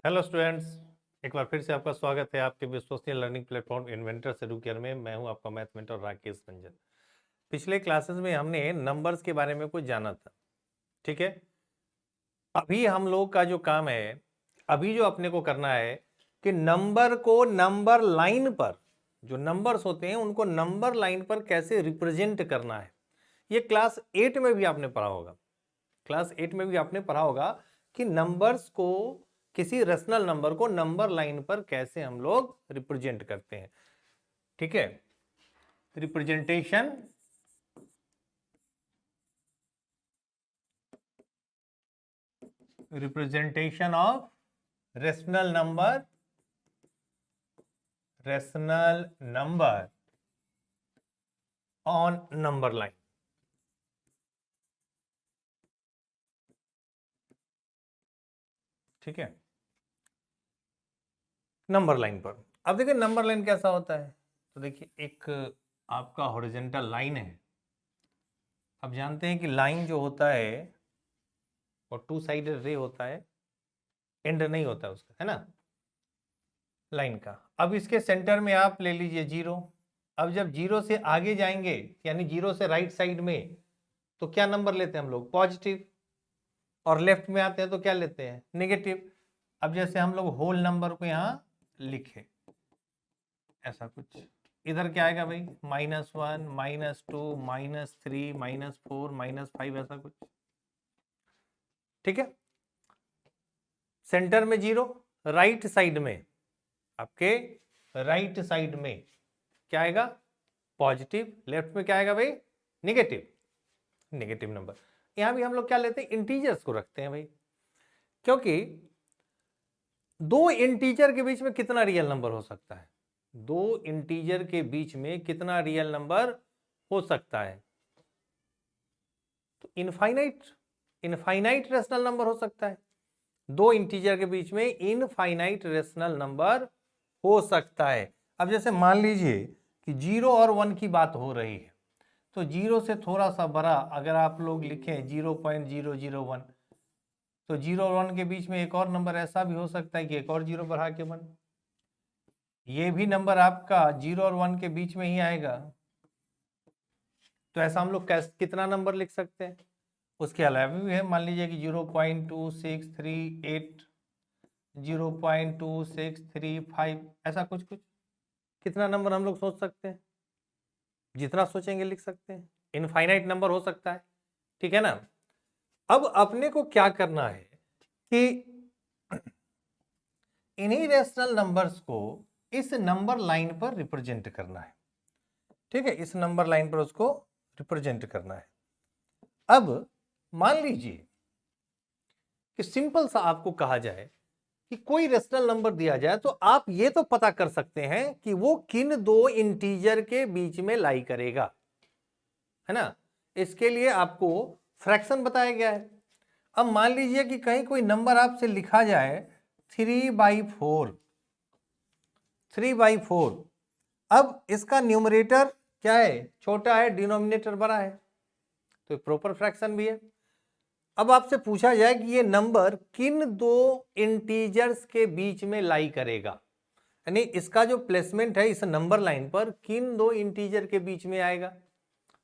Hello students, एक बार फिर से आपका स्वागत है आपके विश्वसनीय लर्निंग प्लेटफॉर्म इन्वेंटर से एडुकेयर में। मैं हूं आपका मैथ मेंटर राकेश रंजन। पिछले क्लासेस में हमने नंबर्स के बारे में कुछ जाना था, ठीक है। अभी हम लोग का जो काम है, अभी जो अपने को करना है कि नंबर को नंबर लाइन पर, जो नंबर्स होते हैं उनको नंबर लाइन पर कैसे रिप्रेजेंट करना है। ये क्लास 8 में भी आपने पढ़ा होगा। क्लास 8 में भी आपने पढ़ा होगा कि नंबर्स को, किसी रेशनल नंबर को नंबर लाइन पर कैसे हम लोग रिप्रेजेंट करते हैं, ठीक है। Representation of rational number on number line, ठीक है। नंबर लाइन पर अब देखिए नंबर लाइन कैसा होता है। तो देखिए एक आपका हॉरिजॉन्टल लाइन है। अब जानते हैं कि लाइन जो होता है और टू साइडेड रे होता है, एंड नहीं होता है उसका, है ना, लाइन का। अब इसके सेंटर में आप ले लीजिए 0। अब जब 0 से आगे जाएंगे, यानी 0 से राइट साइड में, तो क्या नंबर लेते हैं हम लोग? पॉजिटिव। और लेफ्ट में आते हैं तो क्या लेते हैं? नेगेटिव। अब जैसे हम लोग होल नंबर को यहां लिखे, ऐसा कुछ, इधर क्या आएगा भाई? -1, -2, -3, -4, -5, ऐसा कुछ, ठीक है। सेंटर में 0, राइट साइड में, आपके राइट साइड में क्या आएगा? पॉजिटिव। लेफ्ट में क्या आएगा भाई? नेगेटिव। Negative number. यहां भी हम लोग क्या लेते हैं? इंटीजर्स को रखते हैं भाई, क्योंकि दो इंटीजर के बीच में कितना रियल नंबर हो सकता है? दो इंटीजर के बीच में कितना रियल नंबर हो सकता है? तो इनफाइनाइट रेशनल नंबर हो सकता है। दो इंटीजर के बीच में इनफाइनाइट रेशनल नंबर हो सकता है। अब जैसे मान लीजिए कि 0 और 1 की बात हो रही है, तो 0 से थोड़ा सा बड़ा अगर आप लोग लिखें 0.001, तो 0 और 1 के बीच में एक और नंबर ऐसा भी हो सकता है कि एक और 0 बढ़ा के 1, ये भी नंबर आपका 0 और 1 के बीच में ही आएगा। तो ऐसा हम लोग कितना नंबर लिख सकते हैं? उसके अलावा भी है, मान लीजिए कि 0.2638, 0.2635, ऐसा कुछ कुछ। कितना नंबर हम लोग सोच सकते हैं? जितना सोचेंगे लिख सकते हैं। इनफाइनाइट नंबर हो सकता है, ठीक है ना। अब अपने को क्या करना है कि इन्हीं रेशनल नंबर्स को इस नंबर लाइन पर रिप्रेजेंट करना है, ठीक है। इस नंबर लाइन पर उसको रिप्रेजेंट करना है। अब मान लीजिए कि सिंपल सा आपको कहा जाए कि कोई रेशनल नंबर दिया जाए, तो आप ये तो पता कर सकते हैं कि वो किन दो इंटीजर के बीच में लाई करेगा, है ना। इसके लिए आपको फ्रैक्शन बताया गया है। अब मान लीजिए कि कहीं कोई नंबर आपसे लिखा जाए 3/4, 3/4। अब इसका न्यूमरेटर क्या है? छोटा है, डिनोमिनेटर बड़ा है, तो प्रॉपर फ्रैक्शन भी है। अब आपसे पूछा जाए कि ये नंबर किन दो इंटीजर्स के बीच में लाई करेगा, यानी इसका जो प्लेसमेंट है इस नंबर लाइन पर किन दो इंटीजर के बीच में आएगा।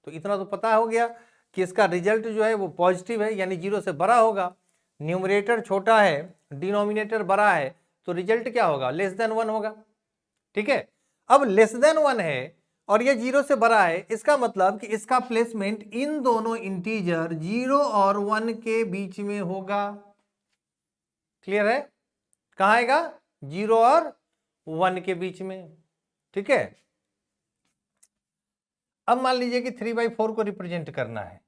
तो इतना तो पता हो गया कि इसका रिजल्ट जो है वो पॉजिटिव है, यानी 0 से बड़ा होगा। न्यूमरेटर छोटा है, डिनोमिनेटर बड़ा है, तो रिजल्ट क्या होगा? लेस देन 1 होगा, ठीक है। अब लेस देन 1 है और ये 0 से बड़ा है, इसका मतलब कि इसका प्लेसमेंट इन दोनों इंटीजर 0 और 1 के बीच में होगा। क्लियर है? कहां आएगा? 0 और 1 के बीच में, ठीक है। अब मान लीजिए कि 3/4 को रिप्रेजेंट करना है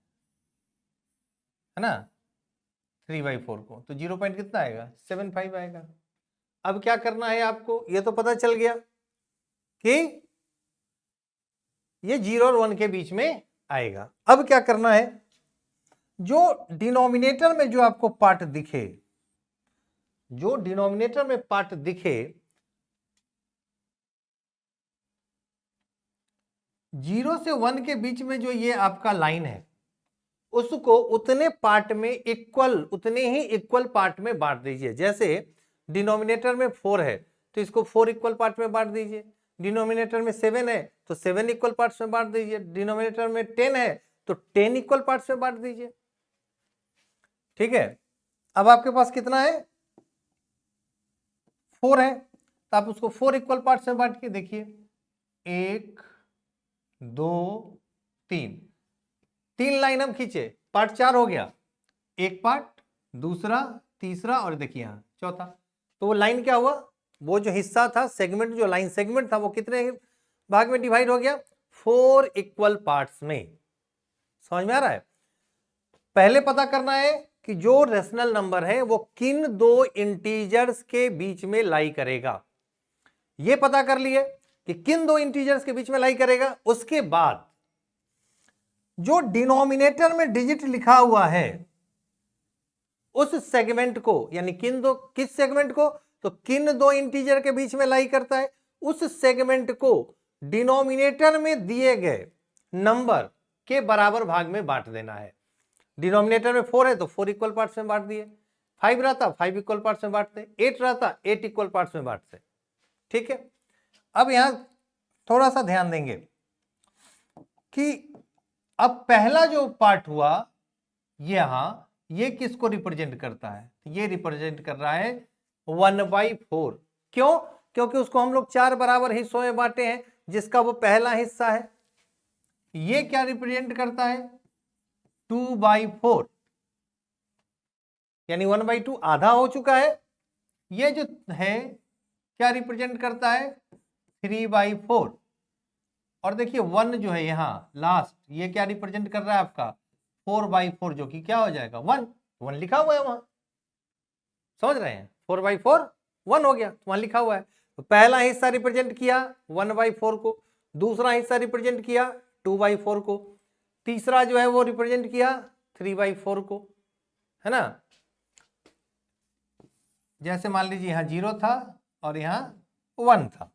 ना, 3/4 को, तो 0 पॉइंट कितना आएगा? 75 आएगा। अब क्या करना है आपको? ये तो पता चल गया कि ये 0 और 1 के बीच में आएगा। अब क्या करना है? जो डिनोमिनेटर में जो आपको पार्ट दिखे, जो डिनोमिनेटर में पार्ट दिखे, 0 से 1 के बीच में जो ये आपका लाइन है, उसको उतने पार्ट में इक्वल, उतने ही इक्वल पार्ट में बांट दीजिए। जैसे डिनोमिनेटर में 4 है तो इसको 4 इक्वल पार्ट में बांट दीजिए। डिनोमिनेटर में 7 है तो 7 इक्वल पार्ट्स में बांट दीजिए। डिनोमिनेटर में 10 है तो 10 इक्वल पार्ट्स में बांट दीजिए। ठीक है, अब आपके पास कितना है, 4 है, तो आप उसको 4 इक्वल पार्ट्स में बांट के देखिए, 1 2 3, 3 लाइन हम खींचे, पार्ट 4 हो गया, एक पार्ट, दूसरा, तीसरा और देखिए यहां चौथा। तो वो लाइन क्या हुआ, वो जो हिस्सा था सेगमेंट, जो लाइन सेगमेंट था वो कितने भाग में डिवाइड हो गया, 4 इक्वल पार्ट्स में। समझ में आ रहा है। पहले पता करना है कि जो रेशनल नंबर है वो किन दो इंटीजर्स के बीच में लाई करेगा। ये पता कर लिए कि किन दो इंटीजर्स के बीच में लाई करेगा। उसके बाद जो डिनोमिनेटर में डिजिट लिखा हुआ है उस सेगमेंट को, यानी किस सेगमेंट को, तो किन दो इंटीजर के बीच में लाई करता है, उस सेगमेंट को डिनोमिनेटर में दिए गए नंबर के बराबर भाग में बांट देना है। डिनोमिनेटर में 4 है तो 4 इक्वल पार्ट्स में बांट दिए, 5 रहता 5 इक्वल पार्ट्स में बांटते, 8 रहता 8 इक्वल पार्ट्स में बांटते। ठीक है, अब यहां थोड़ा सा ध्यान देंगे कि अब पहला जो पार्ट हुआ यहां, ये किसको रिप्रेजेंट करता है, ये रिप्रेजेंट कर रहा है 1/4। क्यों, क्योंकि उसको हम लोग 4 बराबर हिस्सों में बांटे हैं, जिसका वो पहला हिस्सा है। ये क्या रिप्रेजेंट करता है, 2/4, यानी 1/2 आधा हो चुका है। ये जो है क्या रिप्रेजेंट करता है, 3/4। और देखिए 1 जो है यहां लास्ट, ये क्या रिप्रेजेंट कर रहा है आपका 4/4, जो कि क्या हो जाएगा 1 लिखा हुआ है वहां। समझ रहे हैं, 4/4 1 हो गया, वहां लिखा हुआ है। तो पहला हिस्सा रिप्रेजेंट किया 1/4 को, दूसरा हिस्सा रिप्रेजेंट किया 2/4 को, तीसरा जो है वो रिप्रेजेंट किया 3/4 को, है ना। जैसे मान लीजिए यहां 0 था और यहां 1 था।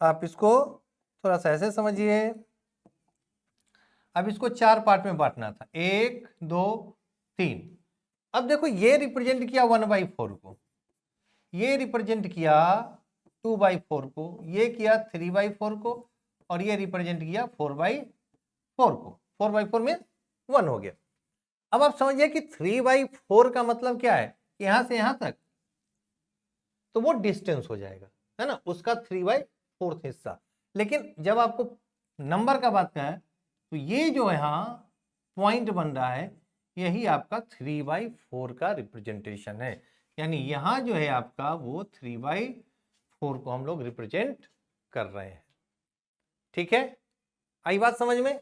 आप इसको थोड़ा सा ऐसे समझिए। अब इसको 4 पार्ट में बांटना था, 1 2 3। अब देखो ये रिप्रेजेंट किया 1/4 को, ये रिप्रेजेंट किया 2/4 को, ये किया 3/4 को, और ये रिप्रेजेंट किया 4/4 को। 4/4 में 1 हो गया। अब आप समझिए कि 3/4 का मतलब क्या है, यहां से यहां तक, तो वो डिस्टेंस हो जाएगा, है ना, उसका 3/4 हिस्सा। लेकिन जब आपको नंबर का बात करें तो ये जो यहां पॉइंट बन रहा है, यही आपका 3/4 का रिप्रेजेंटेशन है। यानी यहां जो है आपका वो 3/4 को हम लोग रिप्रेजेंट कर रहे हैं। ठीक है, आई बात समझ में।